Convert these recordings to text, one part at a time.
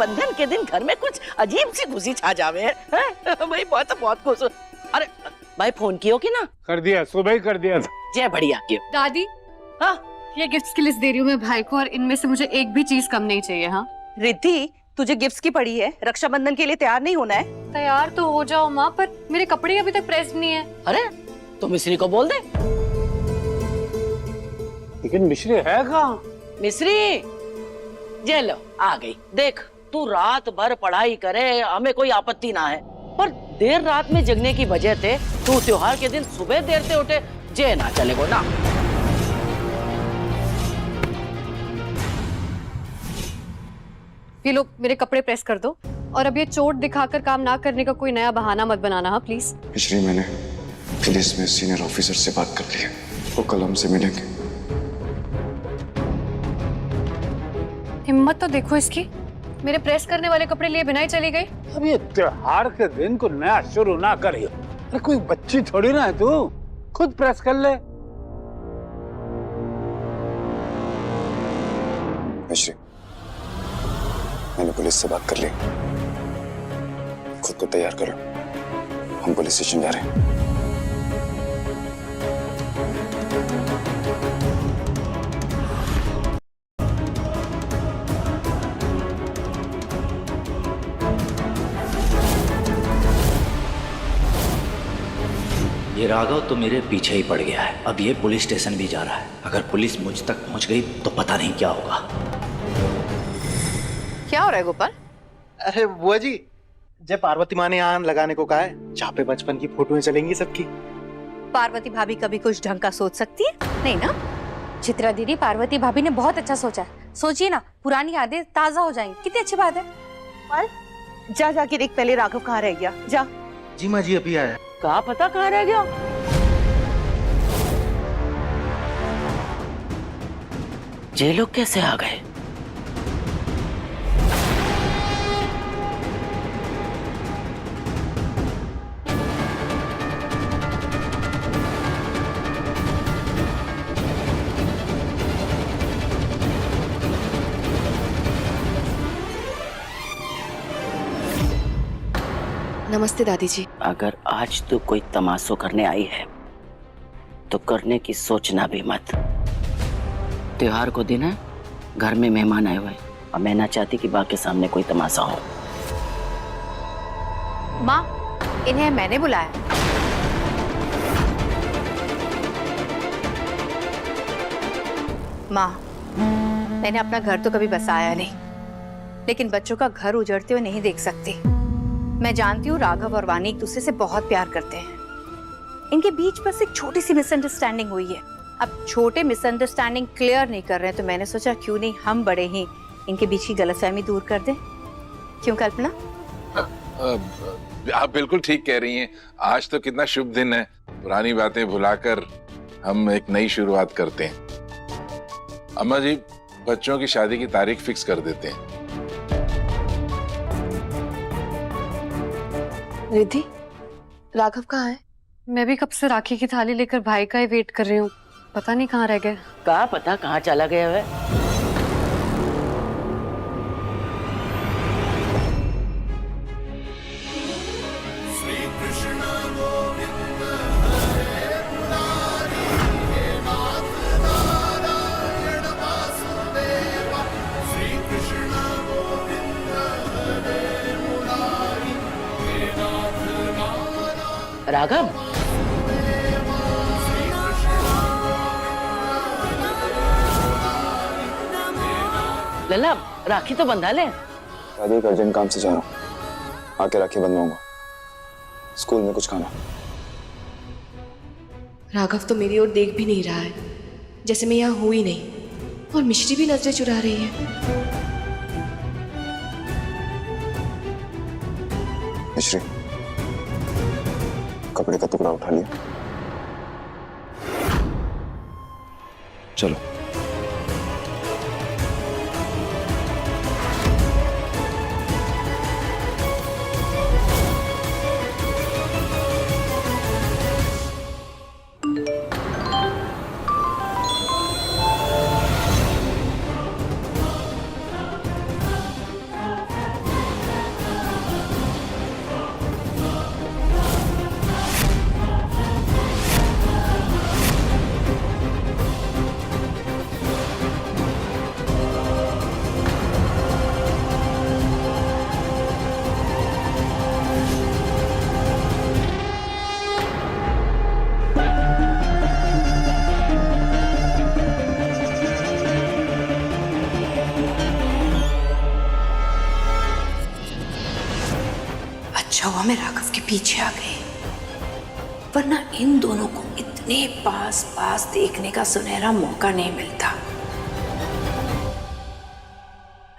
रक्षाबंधन के दिन घर में कुछ अजीब सी खुशी छा जावे है। भाई बहुत खुश। अरे भाई फोन कियो कि ना? कर दिया, सुबह ही कर दिया था। जय बढ़िया कियो। दादी, हाँ ये गिफ्ट्स की लिस्ट दे रही हूँ मैं भाई को, और इनमें से मुझे एक भी चीज कम नहीं चाहिए। हाँ रिद्धि, तुझे गिफ्ट्स की पड़ी है, रक्षाबंधन के लिए तैयार नहीं होना है? तैयार तो हो जाओ माँ, पर मेरे कपड़े अभी तक प्रेस नहीं है। अरे तो मिश्री को बोल दे। लेकिन मिश्री है कहाँ? मिश्री जे लो आ गई। देख तू रात भर पढ़ाई करे, हमें कोई आपत्ति ना है, पर देर रात में जगने की वजह से तू त्योहार के दिन सुबह देर से उठे, जे ना चलेगो ना। ये लो मेरे कपड़े प्रेस कर दो, और अब ये चोट दिखाकर काम ना करने का कोई नया बहाना मत बनाना। हाँ प्लीज। मिश्री, मैंने पुलिस में सीनियर ऑफिसर से बात कर ली है, वो कल हमसे मिलेंगे। हिम्मत तो देखो इसकी, मेरे प्रेस करने वाले कपड़े लिए बिना ही चली गई। अब ये त्योहार के दिन को नया शुरू ना करियो। अरे कोई बच्ची थोड़ी ना है तू, खुद प्रेस कर ले। मिश्री, मैंने पुलिस से बात कर ली, खुद को तैयार करो, हम पुलिस स्टेशन जा रहे हैं। ये राघव तो मेरे पीछे ही पड़ गया है, अब ये पुलिस स्टेशन भी जा रहा है। अगर पुलिस मुझ तक पहुंच गई तो पता नहीं क्या होगा। क्या हो रहा है गोपाल? अरे बुआ जी, जब पार्वती माँ ने यहाँ लगाने को कहा है, जहाँ पे बचपन की फोटोएं चलेंगी सबकी। पार्वती भाभी कभी कुछ ढंग का सोच सकती है? नहीं ना। चित्रा दीदी, पार्वती भाभी ने बहुत अच्छा सोचा है। सोचिए ना, पुरानी यादें ताजा हो जाएंगी। कितनी अच्छी बात है। जा जाके देख पहले राघव कहाँ रह गया। जा। जी माँ जी, अभी आया। कहा पता कहाँ रह गया? ये लोग कैसे आ गए? नमस्ते दादी जी। अगर आज तू कोई तमाशो करने आई है तो करने की सोचना भी मत। त्योहार को दिन है, घर में मेहमान आए हुए, और मैं ना चाहती कि बाकी सामने कोई तमाशा हो। माँ, इन्हें मैंने बुलाया। माँ, मैंने अपना घर तो कभी बसाया नहीं, लेकिन बच्चों का घर उजड़ते हुए नहीं देख सकती। मैं जानती हूँ राघव और वानी एक दूसरे से बहुत प्यार करते हैं। इनके बीच बस एक छोटी सी मिसअंडरस्टैंडिंग हुई है। अब छोटे मिसअंडरस्टैंडिंग क्लियर नहीं कर रहे हैं, तो मैंने सोचा क्यों नहीं हम बड़े ही इनके बीच की गलतफहमी दूर कर दें। क्यों कल्पना? आप बिल्कुल ठीक कह रही हैं। आज तो कितना शुभ दिन है, पुरानी बातें भुलाकर हम एक नई शुरुआत करते हैं। अम्मा जी, बच्चों की शादी की तारीख फिक्स कर देते हैं। रिद्धि, राघव कहाँ है? मैं भी कब से राखी की थाली लेकर भाई का ही वेट कर रही हूँ, पता नहीं कहाँ रह गए। कहा पता कहाँ चला गया है? राघव, लला राखी तो बंधा ले। दादी, एक अर्जेंट काम से जा रहा हूँ, आके राखी बंधवाऊंगा। स्कूल में कुछ खाना। राघव तो मेरी ओर देख भी नहीं रहा है, जैसे मैं यहाँ हूँ ही नहीं, और मिश्री भी नजरें चुरा रही है। मिश्री, कपड़े का टुकड़ा उठा लिया, चलो। अच्छा हुआ मैं राघव के पीछे आ गई, वरना इन दोनों को इतने पास पास देखने का सुनहरा मौका नहीं मिलता।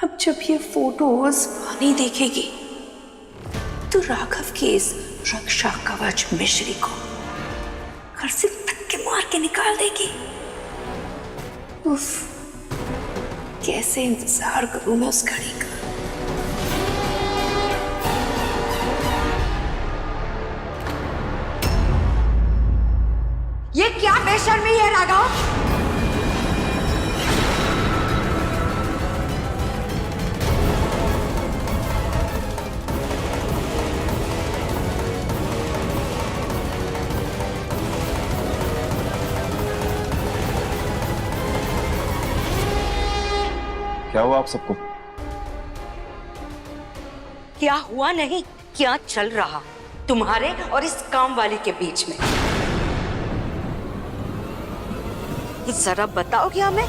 अब जब ये फोटोज वानी देखेगी तो राघव के इस रक्षा कवच मिश्री को घर से धक्के मार के निकाल देगी। उफ, कैसे इंतजार करूं मैं उस घड़ी का। ये क्या बेशर्मी है राघव? क्या हुआ आप सबको? क्या हुआ नहीं, क्या चल रहा तुम्हारे और इस काम वाली के बीच में? जरा बताओगे हमें?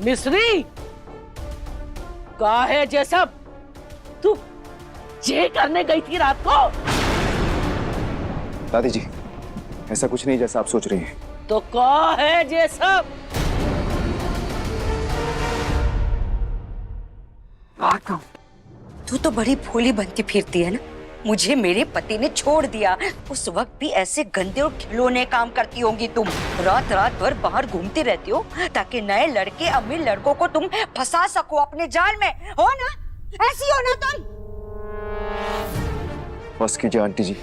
मिश्री, काहे जे सब तू ये करने गई थी रात को? दादी जी, ऐसा कुछ नहीं जैसा आप सोच रही हैं। तो काहे जे सब? तू तो बड़ी भोली बनती फिरती है ना। मुझे मेरे पति ने छोड़ दिया, उस वक्त भी ऐसे गंदे और खिलौने काम करती होंगी तुम। रात रात भर बाहर घूमती रहती हो ताकि नए लड़के अमीर लड़कों को तुम फंसा सको अपने जाल में, हो ना? ऐसी हो ना तुम? बस कीजिए आंटी जी,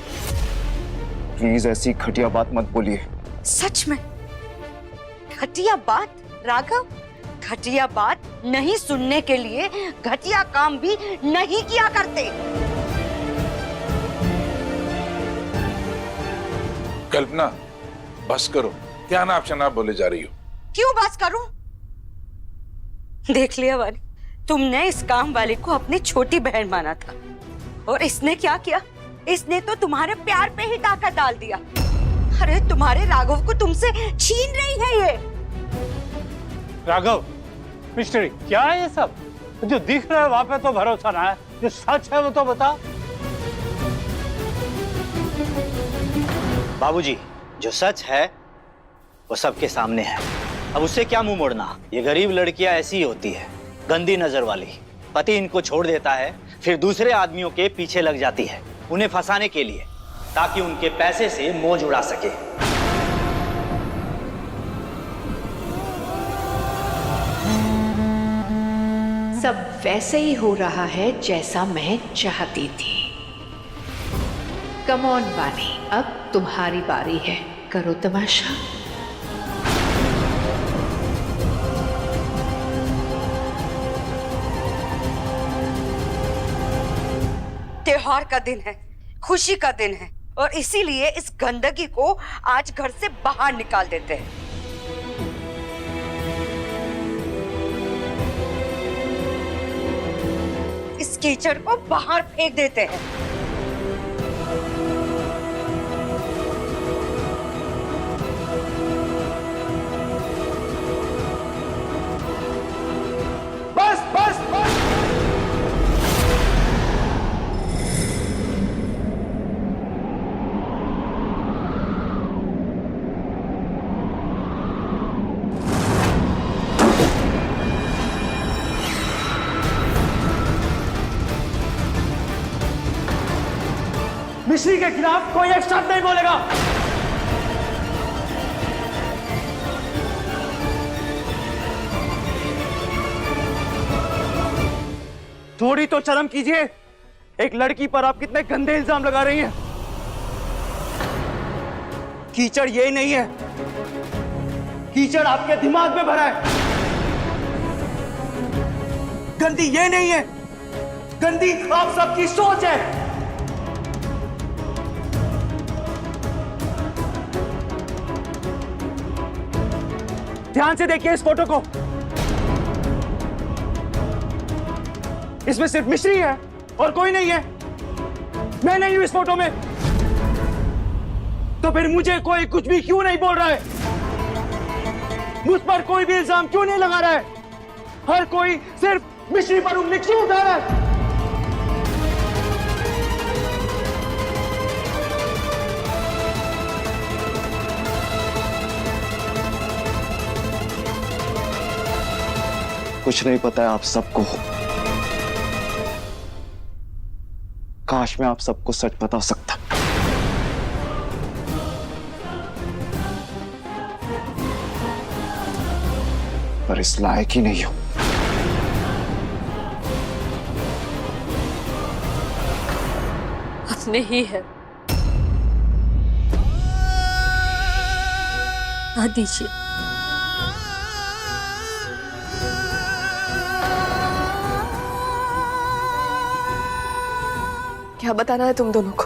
प्लीज ऐसी घटिया बात मत बोलिए। सच में घटिया बात? राघव, घटिया बात नहीं सुनने के लिए घटिया काम भी नहीं किया करते। कल्पना, बस करो, क्या नाप शनाप बोले जा रही हो? क्यों बस करूं? देख लिया वाली, तुमने इस काम वाले को अपनी छोटी बहन माना था और इसने क्या किया? इसने तो तुम्हारे प्यार पे ही ताकत डाल दिया। अरे तुम्हारे राघव को तुमसे छीन रही है ये। राघव, मिस्ट्री क्या है ये सब? जो दिख रहा है वहां पे तो भरोसा ना है, जो सच है वो तो बता। बाबूजी, जो सच है वो सबके सामने है। अब उससे क्या मुंह मोड़ना? ये गरीब लड़कियां ऐसी ही होती है, गंदी नजर वाली। पति इनको छोड़ देता है, फिर दूसरे आदमियों के पीछे लग जाती है उन्हें फंसाने के लिए, ताकि उनके पैसे से मौज उड़ा सके। सब वैसे ही हो रहा है जैसा मैं चाहती थी। कम ऑन वानी, अब तुम्हारी बारी है, करो तमाशा। त्योहार का दिन है, खुशी का दिन है और इसीलिए इस गंदगी को आज घर से बाहर निकाल देते हैं। इस कीचड़ को बाहर फेंक देते हैं। बस बस बस। मिश्री के खिलाफ कोई एक शब्द नहीं बोलेगा। थोड़ी तो शर्म कीजिए, एक लड़की पर आप कितने गंदे इल्जाम लगा रही हैं। कीचड़ ये नहीं है, कीचड़ आपके दिमाग में भरा है। गंदी ये नहीं है, गंदी आप सबकी सोच है। ध्यान से देखिए इस फोटो को। इसमें सिर्फ मिश्री है और कोई नहीं है। मैं नहीं हूं इस फोटो में। तो फिर मुझे कोई कुछ भी क्यों नहीं बोल रहा है? मुझ पर कोई भी इल्जाम क्यों नहीं लगा रहा है? हर कोई सिर्फ मिश्री पर उंगली क्यों उठा रहा है? कुछ नहीं पता है आप सबको। काश मैं आप सबको सच बता सकता। पर इस लायक ही नहीं हूं। अपने ही है। ना दीजिए। क्या बताना है तुम दोनों को?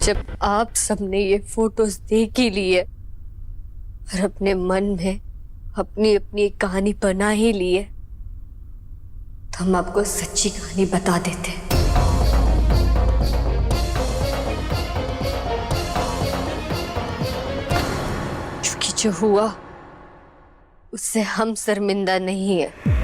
जब आप सबने ये फोटोज देख ही लिए और अपने मन में अपनी अपनी कहानी बना ही ली है, तो हम आपको सच्ची कहानी बता देते हैं। क्योंकि जो हुआ उससे हम शर्मिंदा नहीं है।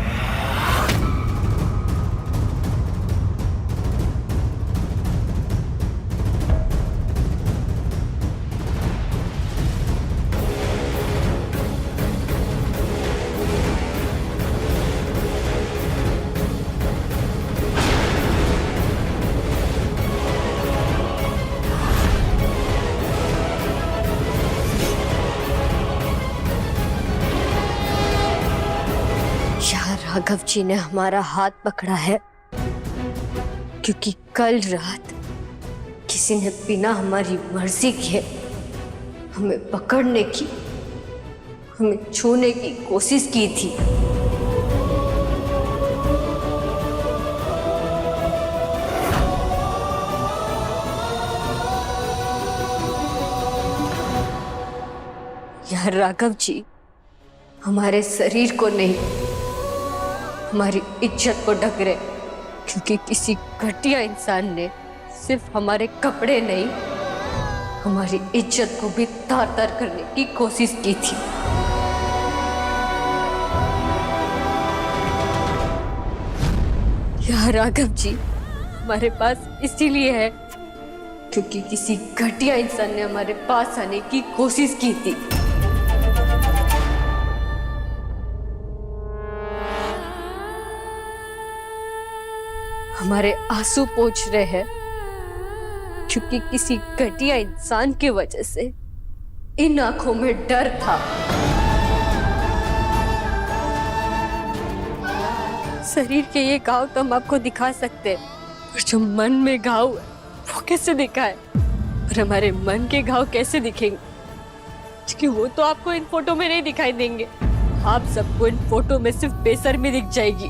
राघव जी ने हमारा हाथ पकड़ा है क्योंकि कल रात किसी ने बिना हमारी मर्जी के हमें पकड़ने की, हमें छूने की कोशिश की थी। यार राघव जी हमारे शरीर को नहीं, हमारी इज्जत को ढक रहे, क्योंकि किसी घटिया इंसान ने सिर्फ हमारे कपड़े नहीं, हमारी इज्जत को भी तार तार करने की कोशिश की थी। यार राघव जी हमारे पास इसीलिए है क्योंकि किसी घटिया इंसान ने हमारे पास आने की कोशिश की थी। हमारे आंसू पोंछ रहे हैं क्योंकि किसी घटिया इंसान की वजह से इन आंखों में डर था। शरीर के ये घाव तो हम आपको दिखा सकते हैं, पर जो मन में घाव है वो कैसे दिखाए? और हमारे मन के घाव कैसे दिखेंगे? क्योंकि वो तो आपको इन फोटो में नहीं दिखाई देंगे। आप सबको इन फोटो में सिर्फ बेशर्मी दिख जाएगी।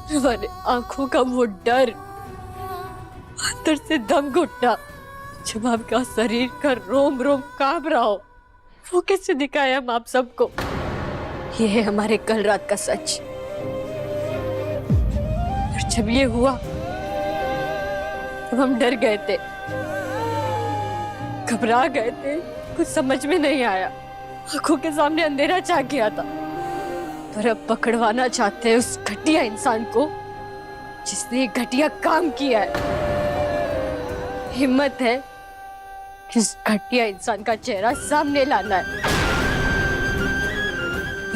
हमारे आंखों का वो डर, अंदर से दम घुटना, जब आपका शरीर का रोम रोम कांप रहा हो, वो कैसे दिखाए हम आप सबको? ये है हमारे कल रात का सच। और जब ये हुआ तब हम डर गए थे, घबरा गए थे, कुछ समझ में नहीं आया। आंखों के सामने अंधेरा छा गया था। पर अब पकड़वाना चाहते हैं उस घटिया इंसान को जिसने ये घटिया काम किया है। हिम्मत है कि उस घटिया इंसान का चेहरा सामने लाना है।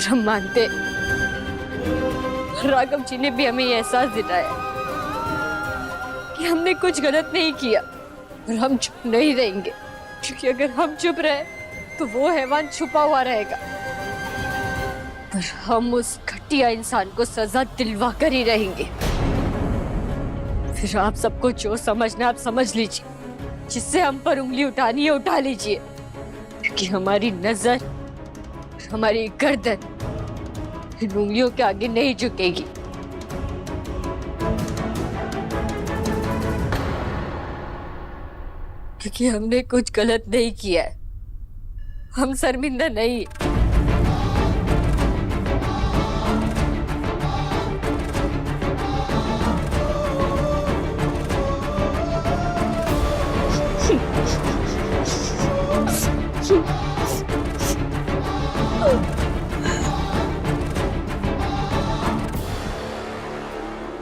और हम मानते राघव जी ने भी हमें ये एहसास दिलाया कि हमने कुछ गलत नहीं किया और हम चुप नहीं रहेंगे, क्योंकि अगर हम चुप रहे तो वो हैवान छुपा हुआ रहेगा और हम उस घटिया इंसान को सजा दिलवा कर ही रहेंगे। फिर आप सबको जो समझना आप समझ लीजिए, जिससे हम पर उंगली उठानी है उठा लीजिए, क्योंकि हमारी नजर हमारी गर्दन इन उंगलियों के आगे नहीं झुकेगी। क्योंकि हमने कुछ गलत नहीं किया है, हम शर्मिंदा नहीं।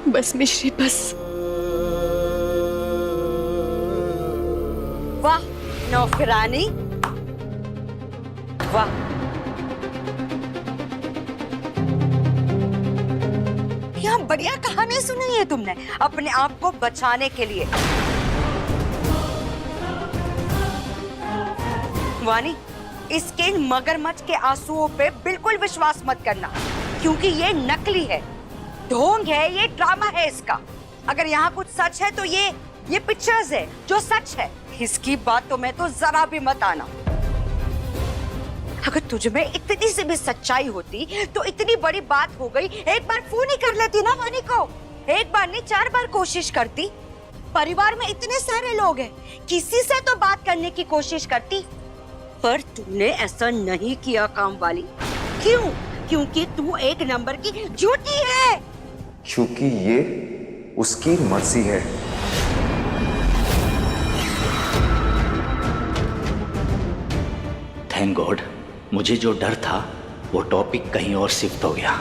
बस मिश्री बस। वाह नौकरानी, वाह। क्या बढ़िया कहानी सुनी है तुमने अपने आप को बचाने के लिए। वानी, इसके मगरमच्छ के आंसुओं पे बिल्कुल विश्वास मत करना, क्योंकि ये नकली है, ढोंग है, ये ड्रामा है इसका। अगर यहाँ कुछ सच है तो ये पिक्चर्स है जो सच है। इसकी बातों में तो जरा भी मत आना। अगर तुझ में इतनी सी भी सच्चाई होती तो इतनी बड़ी बात हो गई, एक बार फोन ही कर लेती ना वानी को। एक बार नहीं 4 बार कोशिश करती। परिवार में इतने सारे लोग हैं, किसी से तो बात करने की कोशिश करती। पर तूने ऐसा नहीं किया काम वाली। क्यों? क्योंकि तू एक नंबर की झूठी है। क्योंकि ये उसकी मर्जी है। थैंक गॉड, मुझे जो डर था वो टॉपिक कहीं और शिफ्ट हो गया।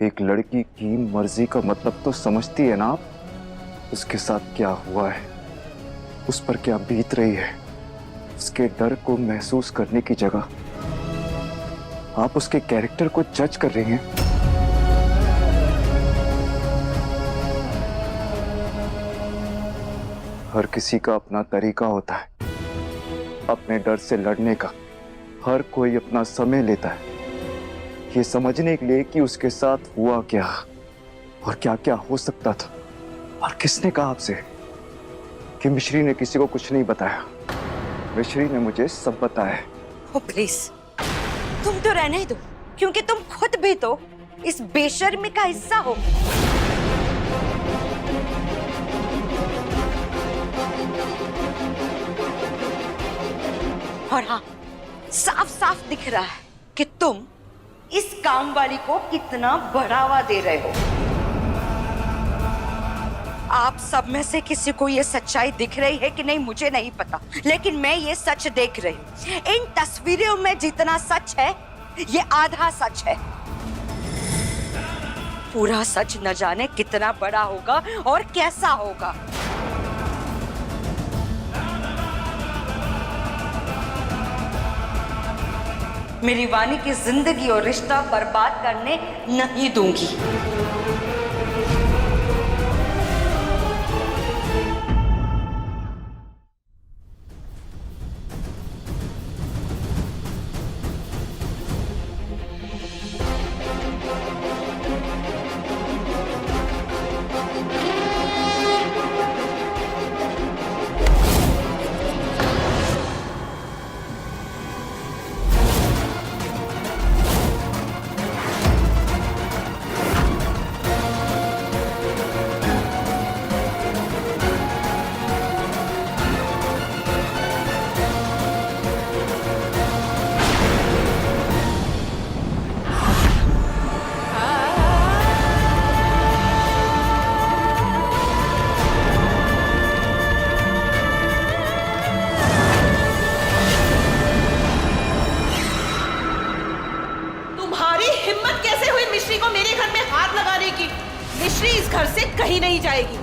एक लड़की की मर्जी का मतलब तो समझती है ना आप? उसके साथ क्या हुआ है, उस पर क्या बीत रही है, उसके डर को महसूस करने की जगह आप उसके कैरेक्टर को जज कर रही हैं। हर किसी का अपना तरीका होता है अपने डर से लड़ने का। हर कोई अपना समय लेता है ये समझने के लिए कि उसके साथ हुआ क्या और क्या क्या हो सकता था। और किसने कहा आपसे कि मिश्री ने किसी को कुछ नहीं बताया? मिश्री ने मुझे सब बताया। ओ प्लीज, तुम तो रहने दो, क्योंकि तुम खुद भी तो इस बेशर्मी का हिस्सा हो। और हाँ, साफ साफ दिख रहा है कि तुम इस काम वाली को कितना बढ़ावा दे रहे हो। आप सब में से किसी को ये सच्चाई दिख रही है कि नहीं मुझे नहीं पता, लेकिन मैं ये सच देख रही हूँ। इन तस्वीरों में जितना सच है ये आधा सच है। पूरा सच न जाने कितना बड़ा होगा और कैसा होगा। मेरी वानी की जिंदगी और रिश्ता बर्बाद करने नहीं दूंगी। मिश्री इस घर से कहीं नहीं जाएगी।